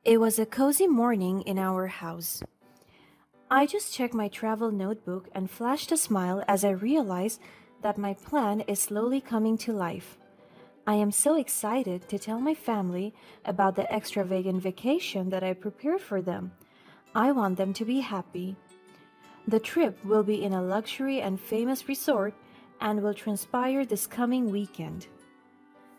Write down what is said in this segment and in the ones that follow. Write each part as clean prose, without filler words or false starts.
It was a cozy morning in our house. I just checked my travel notebook and flashed a smile as I realized that my plan is slowly coming to life. I am so excited to tell my family about the extravagant vacation that I prepared for them. I want them to be happy. The trip will be in a luxury and famous resort and will transpire this coming weekend.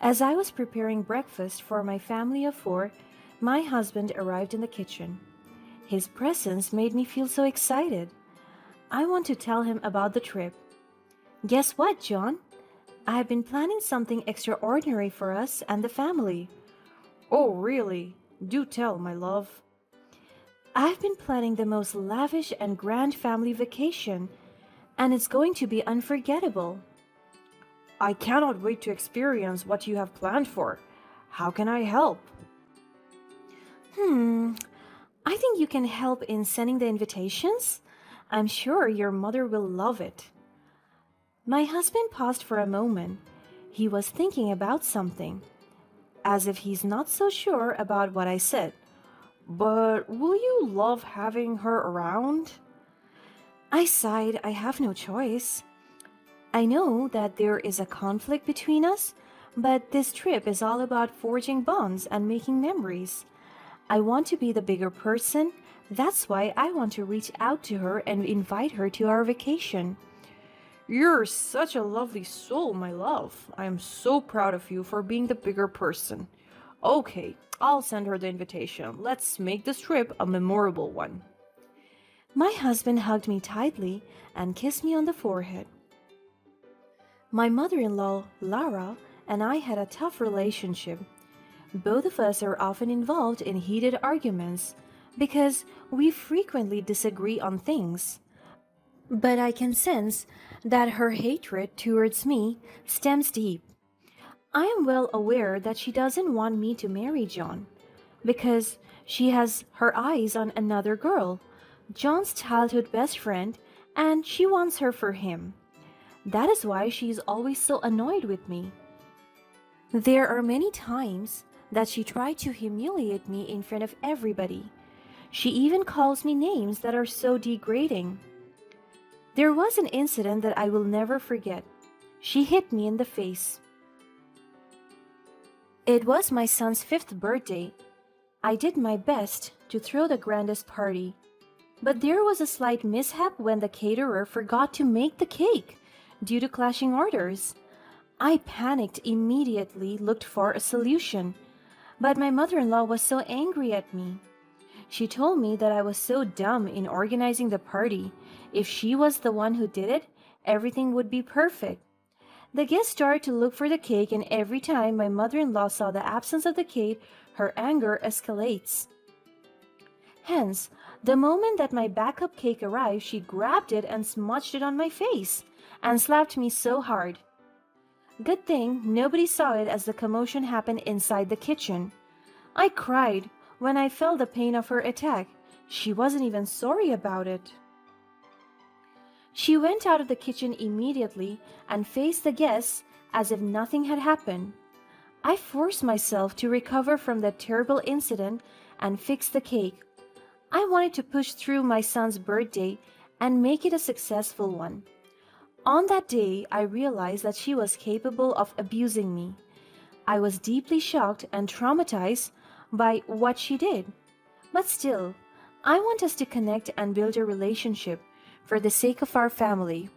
As I was preparing breakfast for my family of four, my husband arrived in the kitchen. His presence made me feel so excited. I want to tell him about the trip. Guess what, John? I have been planning something extraordinary for us and the family. Oh, really? Do tell, my love. I've been planning the most lavish and grand family vacation, and it's going to be unforgettable. I cannot wait to experience what you have planned for. How can I help? Hmm, I think you can help in sending the invitations. I'm sure your mother will love it. My husband paused for a moment. He was thinking about something, as if he's not so sure about what I said. But will you love having her around? I sighed. I have no choice. I know that there is a conflict between us, but this trip is all about forging bonds and making memories. I want to be the bigger person. That's why I want to reach out to her and invite her to our vacation. You're such a lovely soul, my love. I am so proud of you for being the bigger person. Okay, I'll send her the invitation. Let's make this trip a memorable one. My husband hugged me tightly and kissed me on the forehead. My mother in law, Lara, and I had a tough relationship. Both of us are often involved in heated arguments because we frequently disagree on things. But I can sense that her hatred towards me stems deep. I am well aware that she doesn't want me to marry John because she has her eyes on another girl, John's childhood best friend, and she wants her for him. That is why she is always so annoyed with me. There are many times that she tried to humiliate me in front of everybody. She even calls me names that are so degrading. There was an incident that I will never forget. She hit me in the face. It was my son's fifth birthday. I did my best to throw the grandest party. But there was a slight mishap when the caterer forgot to make the cake due to clashing orders. I panicked immediately, looked for a solution. But my mother-in-law was so angry at me. She told me that I was so dumb in organizing the party. If she was the one who did it, everything would be perfect. The guests started to look for the cake, and every time my mother-in-law saw the absence of the cake, her anger escalates. Hence, the moment that my backup cake arrived, she grabbed it and smudged it on my face and slapped me so hard. Good thing nobody saw it as the commotion happened inside the kitchen. I cried when I felt the pain of her attack. She wasn't even sorry about it. She went out of the kitchen immediately and faced the guests as if nothing had happened. I forced myself to recover from that terrible incident and fix the cake. I wanted to push through my son's birthday and make it a successful one. On that day, I realized that she was capable of abusing me. I was deeply shocked and traumatized by what she did. But still, I want us to connect and build a relationship for the sake of our family.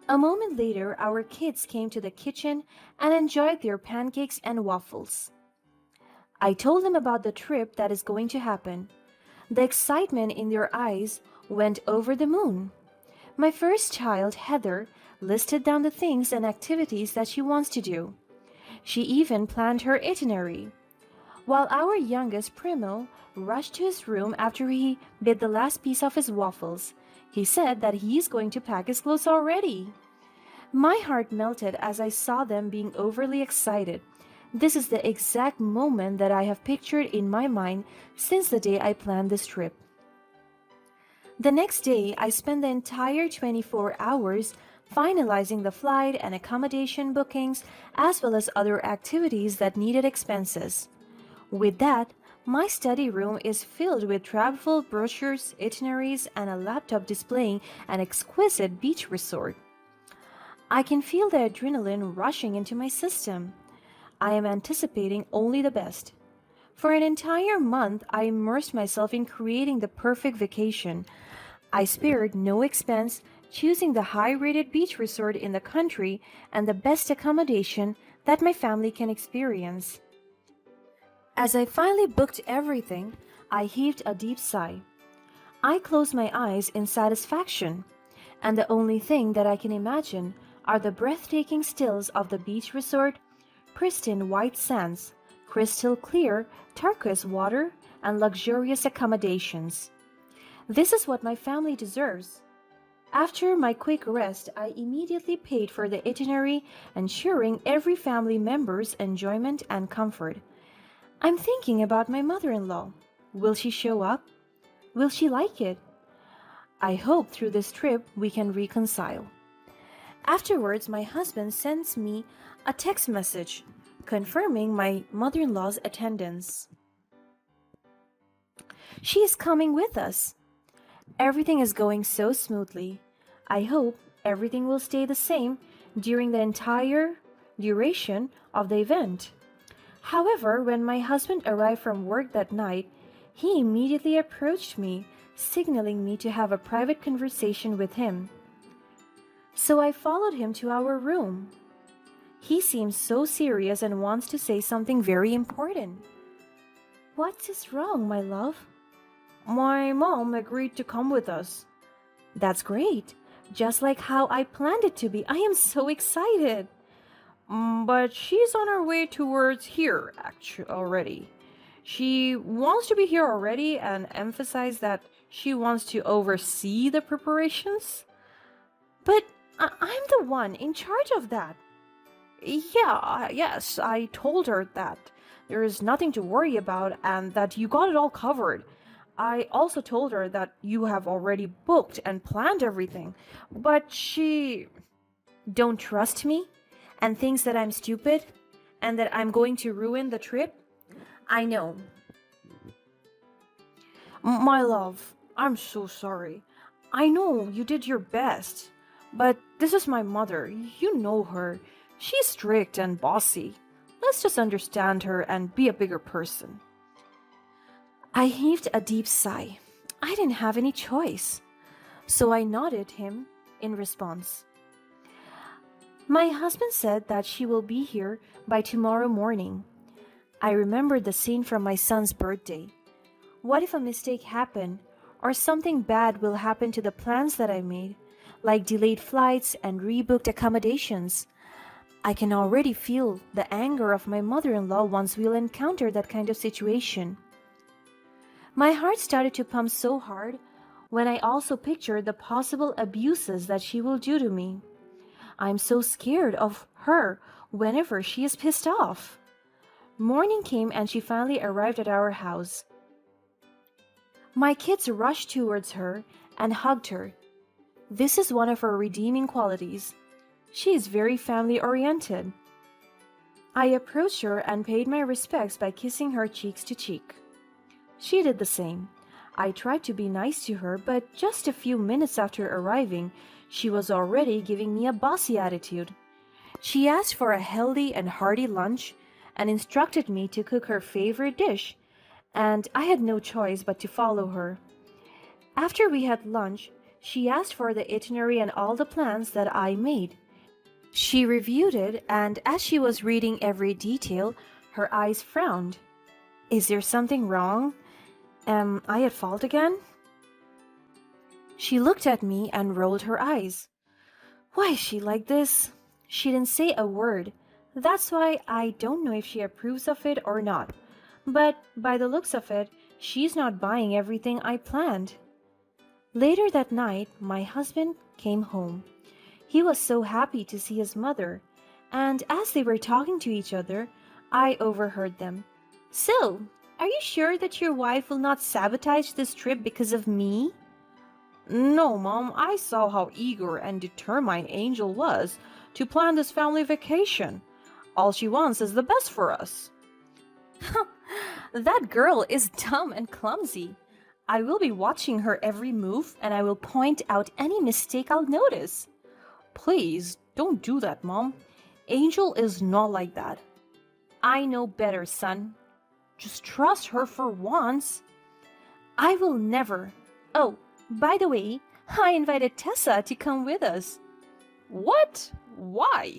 A moment later, our kids came to the kitchen and enjoyed their pancakes and waffles. I told them about the trip that is going to happen. The excitement in their eyes went over the moon. My first child, Heather, listed down the things and activities that she wants to do. She even planned her itinerary. While our youngest, Primo, rushed to his room after he bit the last piece of his waffles, he said that he's going to pack his clothes already. My heart melted as I saw them being overly excited. This is the exact moment that I have pictured in my mind since the day I planned this trip. The next day, I spent the entire 24 hours finalizing the flight and accommodation bookings, as well as other activities that needed expenses. With that, My study room is filled with travel brochures, itineraries, and a laptop displaying an exquisite beach resort. I can feel the adrenaline rushing into my system. I am anticipating only the best. For an entire month, I immersed myself in creating the perfect vacation. I spared no expense, choosing the high rated beach resort in the country and the best accommodation that my family can experience. As I finally booked everything, I heaved a deep sigh. I closed my eyes in satisfaction, and the only thing that I can imagine are the breathtaking stills of the beach resort, pristine white sands, crystal clear turquoise water, and luxurious accommodations. This is what my family deserves. After my quick rest, I immediately paid for the itinerary, ensuring every family member's enjoyment and comfort. I'm thinking about my mother in law. Will she show up? Will she like it? I hope through this trip we can reconcile. Afterwards, my husband sends me a text message confirming my mother in law's attendance. She is coming with us. Everything is going so smoothly. I hope everything will stay the same during the entire duration of the event. However, when my husband arrived from work that night, he immediately approached me, signaling me to have a private conversation with him. So I followed him to our room. He seems so serious and wants to say something very important. What is wrong, my love? My mom agreed to come with us. That's great. Just like how I planned it to be. I am so excited. But she's on her way towards here actually already. She wants to be here already and emphasize that she wants to oversee the preparations. But I'm the one in charge of that. Yes, I told her that there is nothing to worry about and that you got it all covered. I also told her that you have already booked and planned everything, but she don't trust me and thinks that I'm stupid and that I'm going to ruin the trip. I know. My love, I'm so sorry. I know you did your best, but this is my mother. You know her. She's strict and bossy. Let's just understand her and be a bigger person. I heaved a deep sigh. I didn't have any choice. So I nodded him in response. My husband said that she will be here by tomorrow morning. I remembered the scene from my son's birthday. What if a mistake happened, or something bad will happen to the plans that I made, like delayed flights and rebooked accommodations? I can already feel the anger of my mother-in-law once we'll encounter that kind of situation. My heart started to pump so hard when I also pictured the possible abuses that she will do to me. I'm so scared of her whenever she is pissed off. Morning came and she finally arrived at our house. My kids rushed towards her and hugged her. This is one of her redeeming qualities. She is very family-oriented. I approached her and paid my respects by kissing her cheeks to cheek. She did the same. I tried to be nice to her, but just a few minutes after arriving, she was already giving me a bossy attitude. She asked for a healthy and hearty lunch and instructed me to cook her favorite dish, and I had no choice but to follow her. After we had lunch, she asked for the itinerary and all the plans that I made. She reviewed it, and as she was reading every detail, her eyes frowned. Is there something wrong? Am I at fault again? She looked at me and rolled her eyes. Why is she like this? She didn't say a word. That's why I don't know if she approves of it or not. But by the looks of it, she's not buying everything I planned. Later that night, my husband came home. He was so happy to see his mother, and as they were talking to each other, I overheard them. So, are you sure that your wife will not sabotage this trip because of me? No, Mom, I saw how eager and determined Angel was to plan this family vacation. All she wants is the best for us. That girl is dumb and clumsy. I will be watching her every move and I will point out any mistake I'll notice. Please, don't do that, Mom. Angel is not like that. I know better, son. Just trust her for once. I will never. Oh, by the way, I invited Tessa to come with us. What? Why?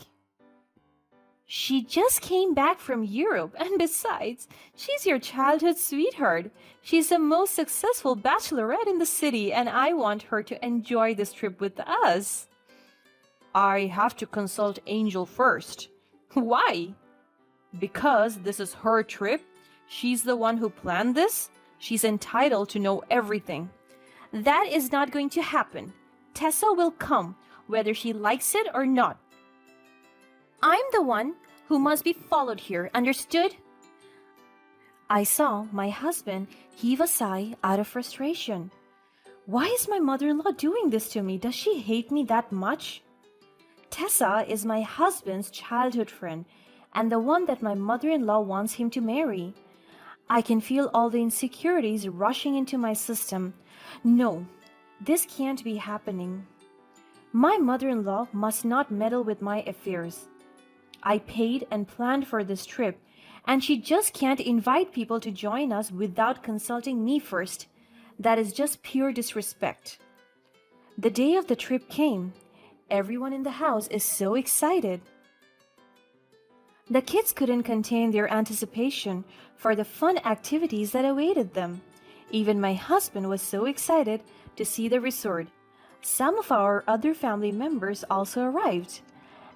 She just came back from Europe, and besides, she's your childhood sweetheart. She's the most successful bachelorette in the city, and I want her to enjoy this trip with us. I have to consult Angel first. Why? Because this is her trip. She's the one who planned this. She's entitled to know everything. That is not going to happen. Tessa will come, whether she likes it or not. I'm the one who must be followed here, understood? I saw my husband heave a sigh out of frustration. Why is my mother-in-law doing this to me? Does she hate me that much? Tessa is my husband's childhood friend and the one that my mother-in-law wants him to marry. I can feel all the insecurities rushing into my system. No, this can't be happening. My mother-in-law must not meddle with my affairs. I paid and planned for this trip, and she just can't invite people to join us without consulting me first. That is just pure disrespect. The day of the trip came. Everyone in the house is so excited. The kids couldn't contain their anticipation for the fun activities that awaited them. Even my husband was so excited to see the resort. Some of our other family members also arrived.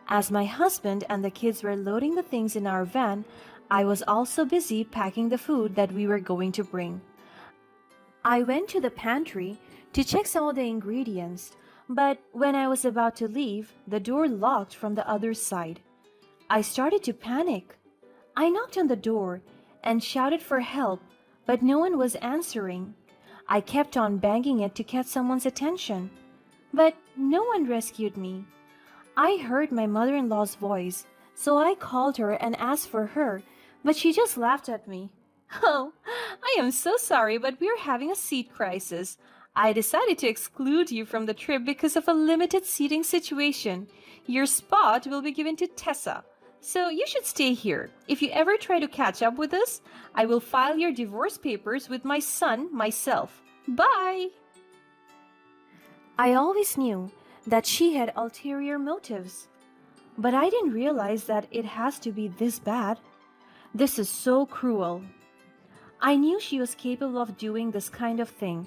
As my husband and the kids were loading the things in our van, I was also busy packing the food that we were going to bring. I went to the pantry to check some of the ingredients, but when I was about to leave, the door locked from the other side. I started to panic. I knocked on the door and shouted for help, but no one was answering. I kept on banging it to catch someone's attention, but no one rescued me. I heard my mother-in-law's voice, so I called her and asked for her, but she just laughed at me. Oh, I am so sorry, but we're having a seat crisis. I decided to exclude you from the trip because of a limited seating situation. Your spot will be given to Tessa, so you should stay here. If you ever try to catch up with us, I will file your divorce papers with my son myself. Bye! I always knew that she had ulterior motives, but I didn't realize that it has to be this bad. This is so cruel. I knew she was capable of doing this kind of thing.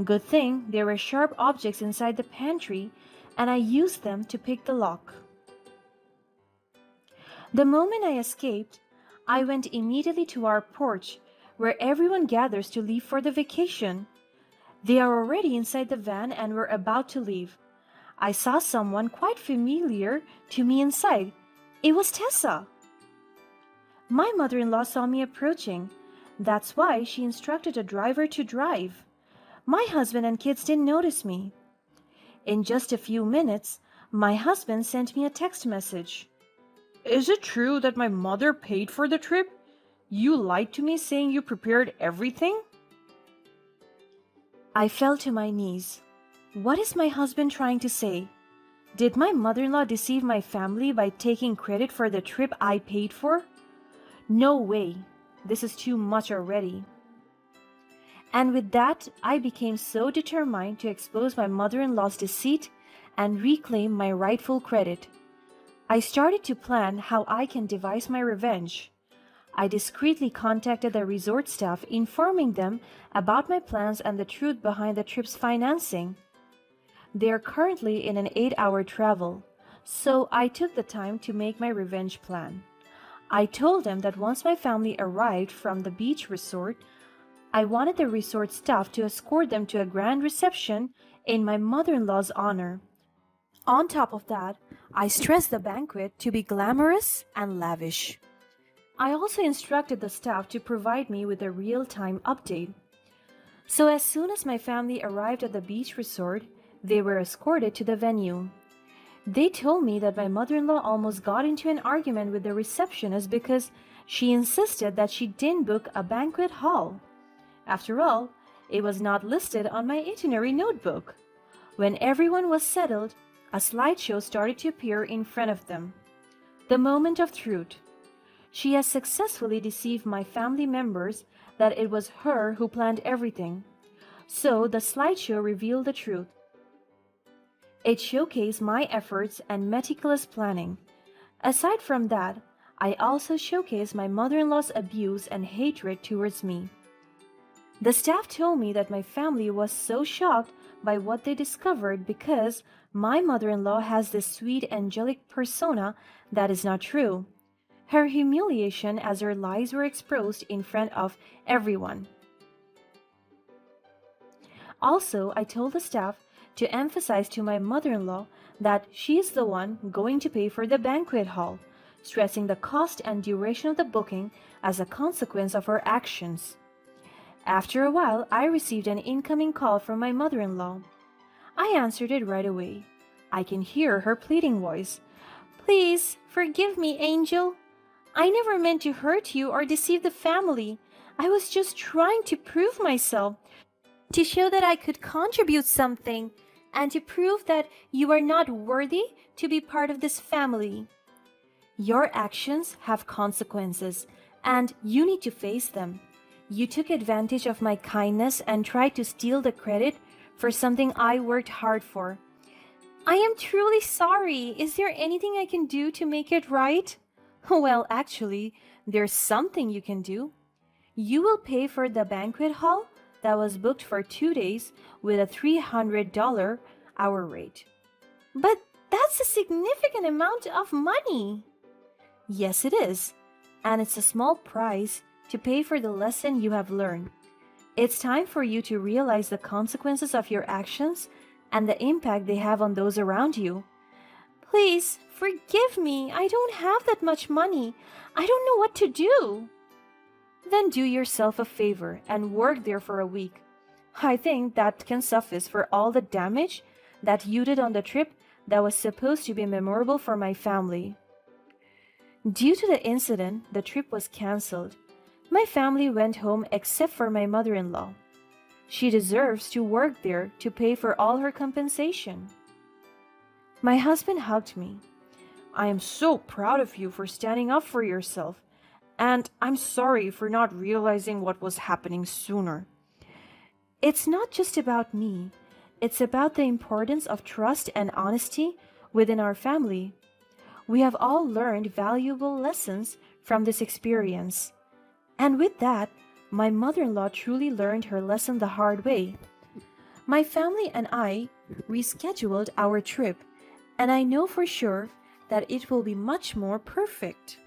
Good thing there were sharp objects inside the pantry, and I used them to pick the lock. The moment I escaped, I went immediately to our porch, where everyone gathers to leave for the vacation. They are already inside the van and were about to leave. I saw someone quite familiar to me inside. It was Tessa. My mother-in-law saw me approaching. That's why she instructed a driver to drive. My husband and kids didn't notice me. In just a few minutes, my husband sent me a text message. Is it true that my mother paid for the trip? You lied to me saying you prepared everything? I fell to my knees. What is my husband trying to say? Did my mother-in-law deceive my family by taking credit for the trip I paid for? No way. This is too much already. And with that, I became so determined to expose my mother-in-law's deceit and reclaim my rightful credit. I started to plan how I can devise my revenge. I discreetly contacted the resort staff, informing them about my plans and the truth behind the trip's financing. They are currently in an 8-hour travel, so I took the time to make my revenge plan. I told them that once my family arrived from the beach resort, I wanted the resort staff to escort them to a grand reception in my mother-in-law's honor. On top of that, I stressed the banquet to be glamorous and lavish. I also instructed the staff to provide me with a real-time update. So as soon as my family arrived at the beach resort, they were escorted to the venue. They told me that my mother-in-law almost got into an argument with the receptionist because She insisted that she didn't book a banquet hall. After all, it was not listed on my itinerary notebook. When everyone was settled, a slideshow started to appear in front of them. The moment of truth. She has successfully deceived my family members that it was her who planned everything. So the slideshow revealed the truth. It showcased my efforts and meticulous planning. Aside from that, I also showcased my mother-in-law's abuse and hatred towards me. The staff told me that my family was so shocked by what they discovered because my mother-in-law has this sweet angelic persona that is not true. Her humiliation as her lies were exposed in front of everyone. Also, I told the staff to emphasize to my mother-in-law that she is the one going to pay for the banquet hall, stressing the cost and duration of the booking as a consequence of her actions. After a while, I received an incoming call from my mother-in-law. I answered it right away. I can hear her pleading voice. "Please, forgive me, Angel. I never meant to hurt you or deceive the family. I was just trying to prove myself, to show that I could contribute something, and to prove that you are not worthy to be part of this family. Your actions have consequences, and you need to face them. You took advantage of my kindness and tried to steal the credit for something I worked hard for. I am truly sorry. Is there anything I can do to make it right?" "Well, actually, there's something you can do. You will pay for the banquet hall that was booked for 2 days with a $300 hour rate." "But that's a significant amount of money." "Yes, it is. And it's a small price to pay for the lesson you have learned. It's time for you to realize the consequences of your actions and the impact they have on those around you." "Please, forgive me. I don't have that much money. I don't know what to do." "Then do yourself a favor and work there for a week. I think that can suffice for all the damage that you did on the trip that was supposed to be memorable for my family." Due to the incident, the trip was cancelled. My family went home except for my mother-in-law. She deserves to work there to pay for all her compensation. My husband hugged me. "I am so proud of you for standing up for yourself, and I'm sorry for not realizing what was happening sooner." It's not just about me. It's about the importance of trust and honesty within our family. We have all learned valuable lessons from this experience. And with that, my mother-in-law truly learned her lesson the hard way. My family and I rescheduled our trip, and I know for sure that it will be much more perfect.